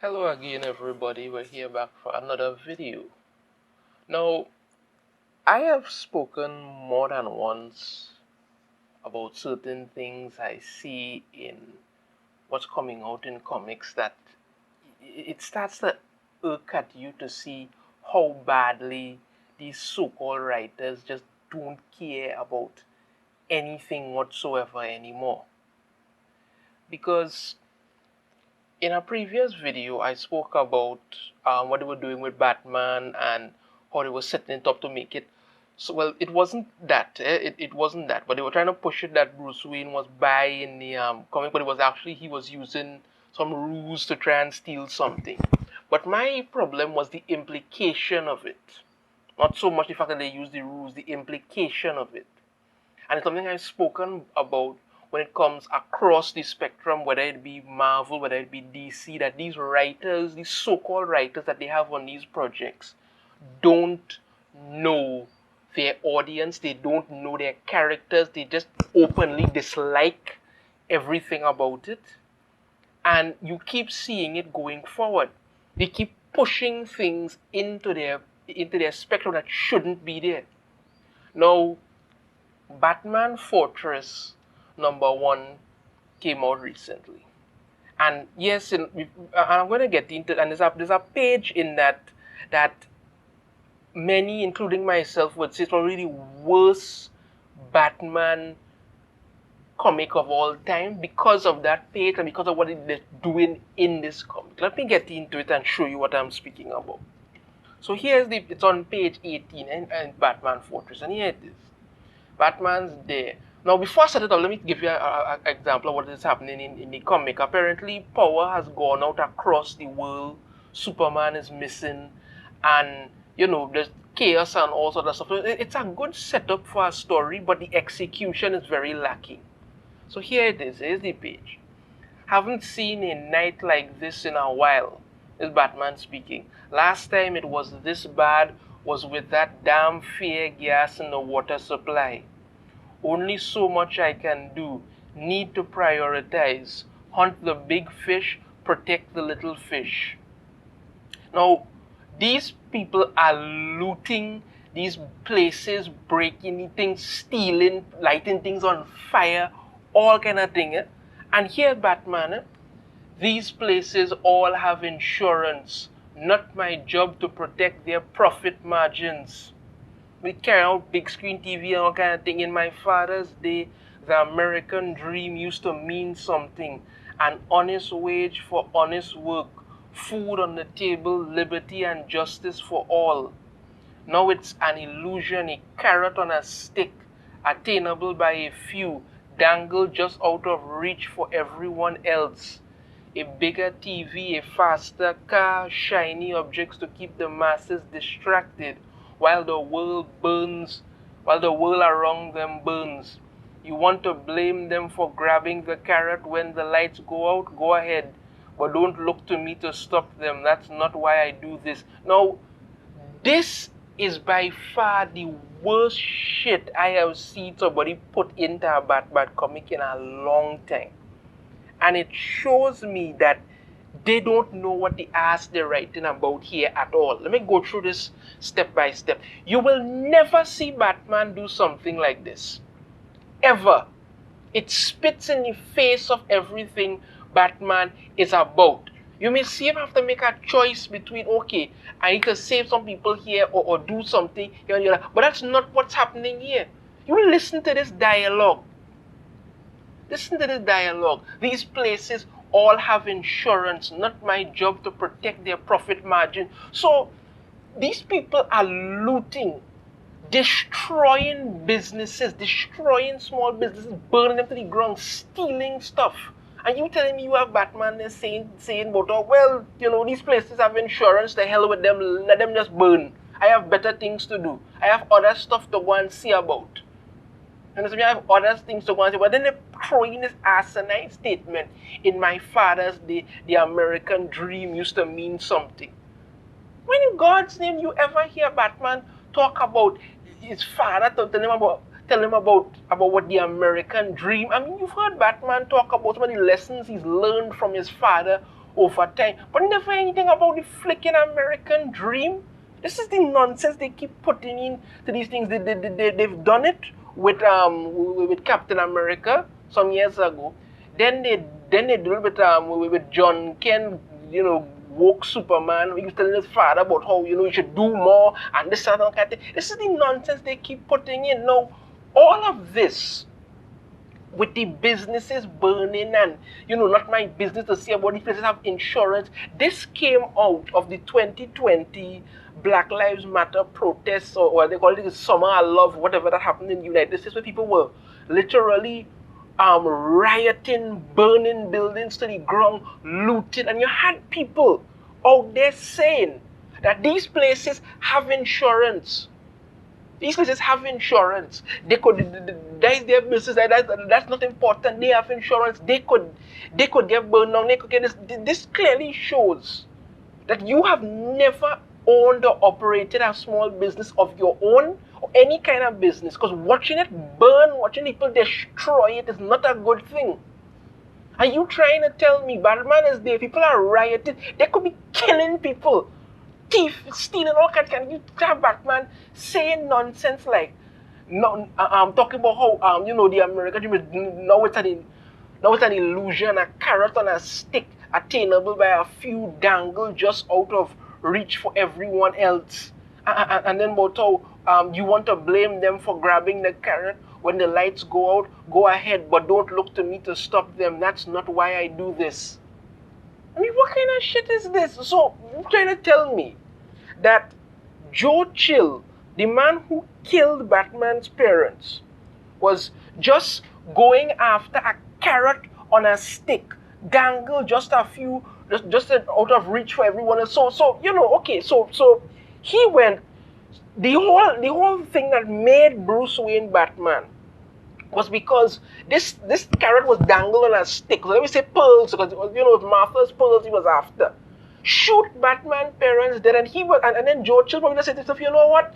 Hello again everybody, we're here back for another video. Now, I have spoken more than once about certain things I see in what's coming out in comics that it starts to irk at you to see how badly these so-called writers just don't care about anything whatsoever anymore. Because in a previous video, I spoke about what they were doing with Batman and how they were setting it up to make it. So, well, it wasn't that. It wasn't that. But they were trying to push it that Bruce Wayne was buying the comic, but it was actually he was using some ruse to try and steal something. But my problem was the implication of it. Not so much the fact that they used the ruse, the implication of it. And it's something I've spoken about when it comes across the spectrum, whether it be Marvel, whether it be DC, that these writers, these so-called writers that they have on these projects, don't know their audience, they don't know their characters, they just openly dislike everything about it. And you keep seeing it going forward. They keep pushing things into their spectrum that shouldn't be there. Now, Batman Fortress #1 came out recently. And yes, I'm going to get into it. And there's a page in that many, including myself, would say it's probably the worst Batman comic of all time because of that page and because of what they're doing in this comic. Let me get into it and show you what I'm speaking about. So it's on page 18 in Batman Fortress, and here it is. Batman's there. Now, before I set it up, let me give you an example of what is happening in the comic. Apparently, power has gone out across the world. Superman is missing. And, there's chaos and all sort of stuff. It's a good setup for a story, but the execution is very lacking. So here it is. Here's the page. Haven't seen a night like this in a while. Is Batman speaking. Last time it was this bad was with that damn fear gas in the water supply. Only so much I can do. Need to prioritize. Hunt the big fish, protect the little fish. Now, these people are looting these places, breaking things, stealing, lighting things on fire, all kind of thing. And here, Batman, these places all have insurance. Not my job to protect their profit margins. We carry out big screen TV and all kind of thing. In my father's day, the American dream used to mean something. An honest wage for honest work, food on the table, liberty and justice for all. Now it's an illusion, a carrot on a stick, attainable by a few, dangled just out of reach for everyone else. A bigger TV, a faster car, shiny objects to keep the masses distracted while the world burns, while the world around them burns. You want to blame them for grabbing the carrot when the lights go out? Go ahead. But don't look to me to stop them. That's not why I do this. Now, this is by far the worst shit I have seen somebody put into a Batman comic in a long time. And it shows me that they don't know what the ass they're writing about here at all. Let me go through this step by step. You will never see Batman do something like this. Ever. It spits in the face of everything Batman is about. You may see him have to make a choice between, okay, I need to save some people here or do something here and there. But that's not what's happening here. You listen to this dialogue. Listen to this dialogue. These places all have insurance. Not my job to protect their profit margin. So these people are looting, destroying businesses, destroying small businesses, burning them to the ground, stealing stuff. And you telling me you have Batman there saying about, oh, well, these places have insurance, the hell with them, let them just burn. I have better things to do. I have other stuff to go and see about. And so I have other things to go and say, but then they're throwing this asinine statement. In my father's day, the American dream used to mean something. When in God's name you ever hear Batman talk about his father, tell him about what the American dream? I mean, you've heard Batman talk about some of the lessons he's learned from his father over time, but never anything about the flicking American dream. This is the nonsense they keep putting in to these things. They've done it with Captain America some years ago. Then they do it with John Kent, woke Superman. He was telling his father about how he should do more and this and that. This is the nonsense they keep putting in. Now, all of this with the businesses burning and not my business to see about the places have insurance. This came out of the 2020 Black Lives Matter protests, or they call it the Summer of Love, whatever that happened in the United States, where people were literally rioting, burning buildings to the ground, looting, and you had people out there saying that these places have insurance. These places have insurance. They could, that is their business. That's not important. They have insurance. They could get burned down. They could get this. This clearly shows that you have never owned or operated a small business of your own or any kind of business. Because watching it burn, watching people destroy it is not a good thing. Are you trying to tell me Batman is there? People are rioting. They could be killing people. Thief, stealing, all kinds. Can you have Batman saying nonsense like, no, I'm talking about how the American dream is now it's an illusion, a carrot on a stick, attainable by a few, dangled just out of reach for everyone else. And then about how you want to blame them for grabbing the carrot when the lights go out. Go ahead, but don't look to me to stop them. That's not why I do this. I mean, what kind of shit is this? So, you're trying to tell me that Joe Chill, the man who killed Batman's parents, was just going after a carrot on a stick, dangled just a few, just out of reach for everyone else. So okay, so he went, the whole thing that made Bruce Wayne Batman was because this carrot was dangled on a stick. So let me say pearls, because it was Martha's pearls he was after. Shoot Batman parents dead, and then Joe Chill probably said to himself, you know what?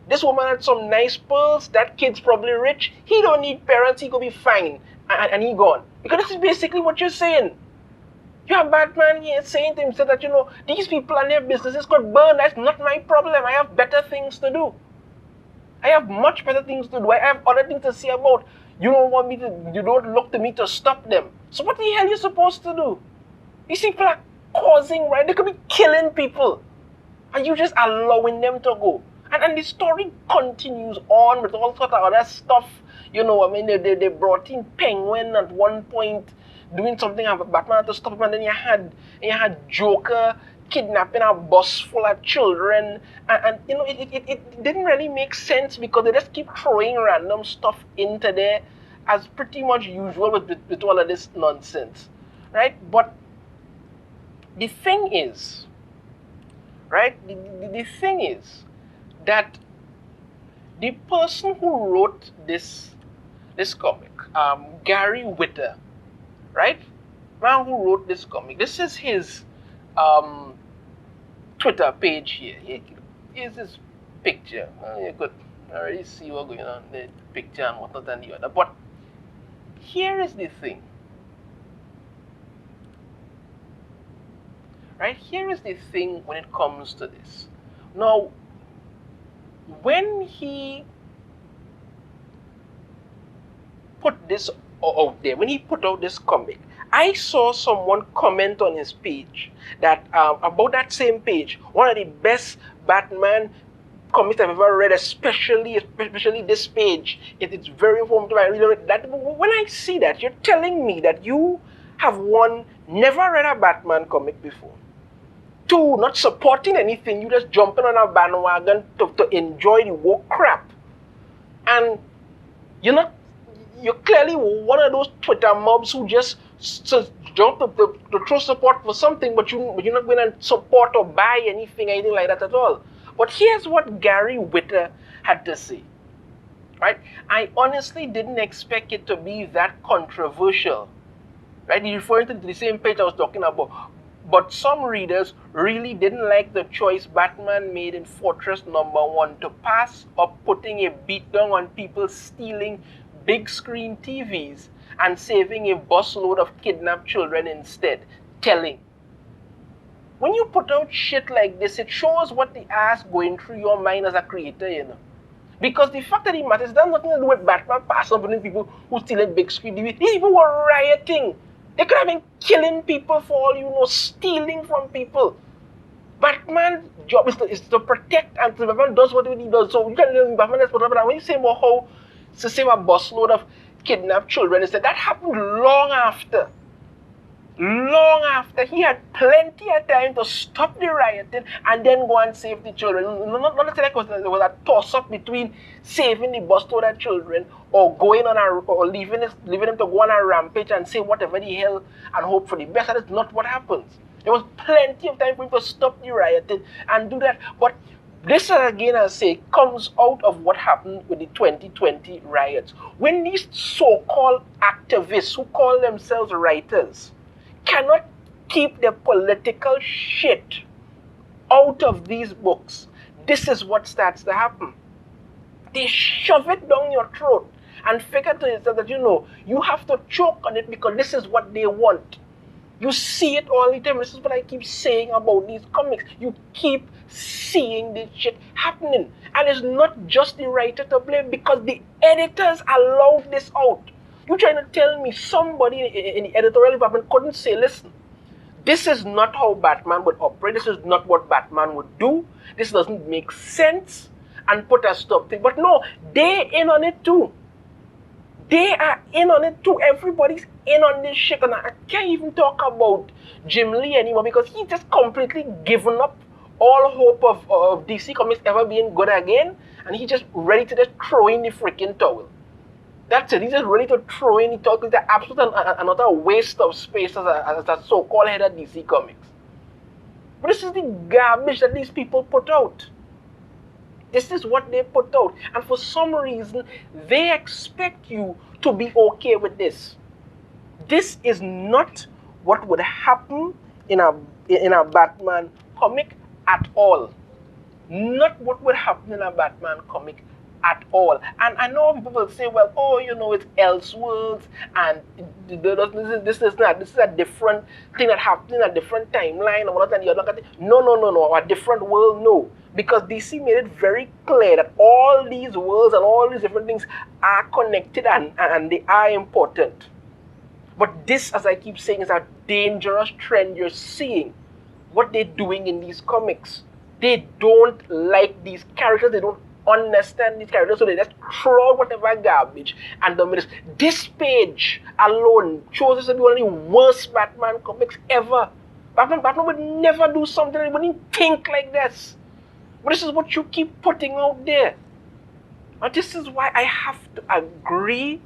This woman had some nice pearls, that kid's probably rich, he don't need parents, he could be fine, and he gone. Because this is basically what you're saying. You have Batman here saying to himself that, these people and their businesses could burn, that's not my problem, I have better things to do. I have much better things to do. I have other things to say about. You don't look to me to stop them. So what the hell are you supposed to do? These people are causing, right? They could be killing people. And you just allowing them to go. And the story continues on with all sorts of other stuff. They brought in Penguin at one point doing something about Batman to stop him, and then you had Joker kidnapping a bus full of children, and it didn't really make sense because they just keep throwing random stuff into there as pretty much usual with all of this nonsense, right? But the thing is, right, the thing is that the person who wrote this comic, Gary Whitta, right, man who wrote this comic, this is his Twitter page here. Here's his picture. You could already see what's going on, the picture and whatnot and the other. But here is the thing. Right? Here is the thing when it comes to this. Now, when he put this out there, when he put out this comic, I saw someone comment on his page that about that same page, one of the best Batman comics I've ever read, especially this page. It's very informative. I really read that. When I see that, you're telling me that you have, one, never read a Batman comic before. Two, not supporting anything. You just jumping on a bandwagon to enjoy the woke crap. And you're clearly one of those Twitter mobs who just jump to throw support for something, but you're not going to support or buy anything like that at all. But here's what Gary Whitta had to say. Right? I honestly didn't expect it to be that controversial. Right? He's referring to the same page I was talking about. But some readers really didn't like the choice Batman made in Fortress #1 to pass up putting a beatdown on people stealing big screen TVs and saving a busload of kidnapped children instead. Telling. When you put out shit like this, it shows what the ass going through your mind as a creator, you know. Because the fact that it matters, that has nothing to do with Batman passing between people who stealing big screen DVD. These people were rioting. They could have been killing people for all you know, stealing from people. Batman's job is to protect, and Batman does what he does. So you can learn Batman is whatever. And when you say about how to save a busload of kidnapped children, is that happened long after. Long after he had plenty of time to stop the rioting and then go and save the children. Not necessarily like it was a toss-up between saving the busload of children or going on or leaving them to go on a rampage and say whatever the hell and hope for the best. That is not what happens. There was plenty of time for him to stop the rioting and do that. But this, again, I say, comes out of what happened with the 2020 riots. When these so-called activists who call themselves writers cannot keep the political shit out of these books, this is what starts to happen. They shove it down your throat and figure to yourself that, you know, you have to choke on it because this is what they want. You see it all the time. This is what I keep saying about these comics. You keep seeing this shit happening. And it's not just the writer to blame because the editors allowed this out. You're trying to tell me somebody in the editorial department couldn't say, listen, this is not how Batman would operate. This is not what Batman would do. This doesn't make sense. And put a stop to it. But no, they're in on it too. They are in on it too. Everybody's in on this shit. And I can't even talk about Jim Lee anymore because he's just completely given up all hope of DC Comics ever being good again. And he's just ready to just throw in the freaking towel. That's it. He's just ready to throw in the towel. It's absolute another waste of space as a so-called head of DC Comics. But this is the garbage that these people put out. This is what they put out. And for some reason, they expect you to be okay with this. This is not what would happen in a Batman comic at all. Not what would happen in a Batman comic at all. And I know people will say, well, oh, you know, it's Elseworlds, and this is a different thing that happened in a different timeline, or whatever, and you're not going to, no, a different world, no. Because DC made it very clear that all these worlds and all these different things are connected and they are important. But this, as I keep saying, is a dangerous trend you're seeing. What they're doing in these comics. They don't like these characters. They don't understand these characters. So they just throw out whatever garbage. And this page alone shows us to be one of the worst Batman comics ever. Batman would never do something. He wouldn't think like this. But this is what you keep putting out there. And this is why I have to agree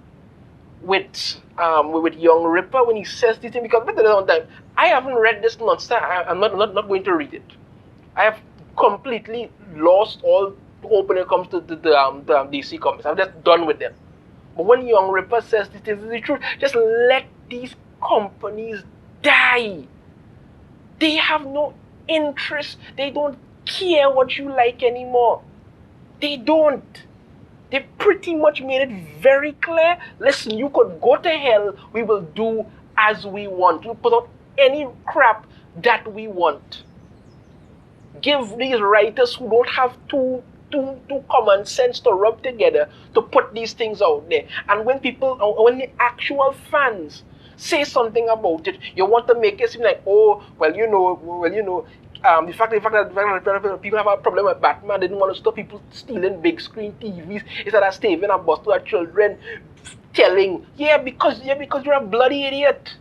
with Young Ripper when he says these things, because at the same time, I haven't read this nonsense. I'm not going to read it. I have completely lost all hope when it comes to the DC comics. I'm just done with them. But when Young Ripper says this is the truth, just let these companies die. They have no interest. They don't care what you like anymore. They don't. They pretty much made it very clear. Listen, you could go to hell. We will do as we want. We'll put out any crap that we want. Give these writers who don't have too common sense to rub together to put these things out there. And when the actual fans say something about it, you want to make it seem like, oh, well, you know, the fact that people have a problem with Batman, they didn't want to stop people stealing big screen TVs instead of saving a bus to our children, telling, because you're a bloody idiot.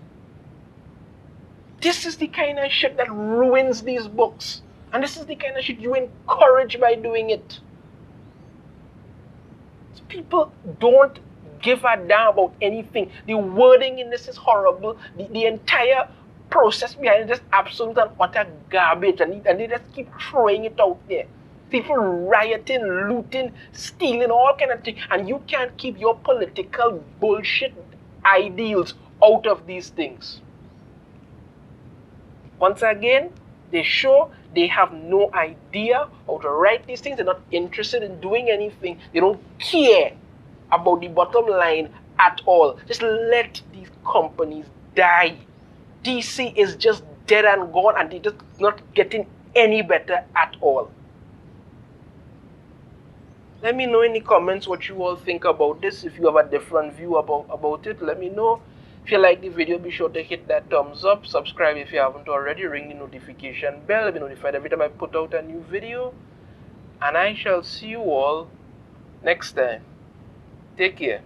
This is the kind of shit that ruins these books. And this is the kind of shit you encourage by doing it. People don't give a damn about anything. The wording in this is horrible. The entire process behind it is absolute and utter garbage, and they just keep throwing it out there. People rioting, looting, stealing, all kind of things, and you can't keep your political bullshit ideals out of these things. Once again, they show they have no idea how to write these things. They're not interested in doing anything. They don't care about the bottom line at all. Just let these companies die. DC is just dead and gone, and they're just not getting any better at all. Let me know in the comments what you all think about this. If you have a different view about it, let me know. If you like the video, be sure to hit that thumbs up. Subscribe if you haven't already. Ring the notification bell. Be notified every time I put out a new video. And I shall see you all next time. Take care.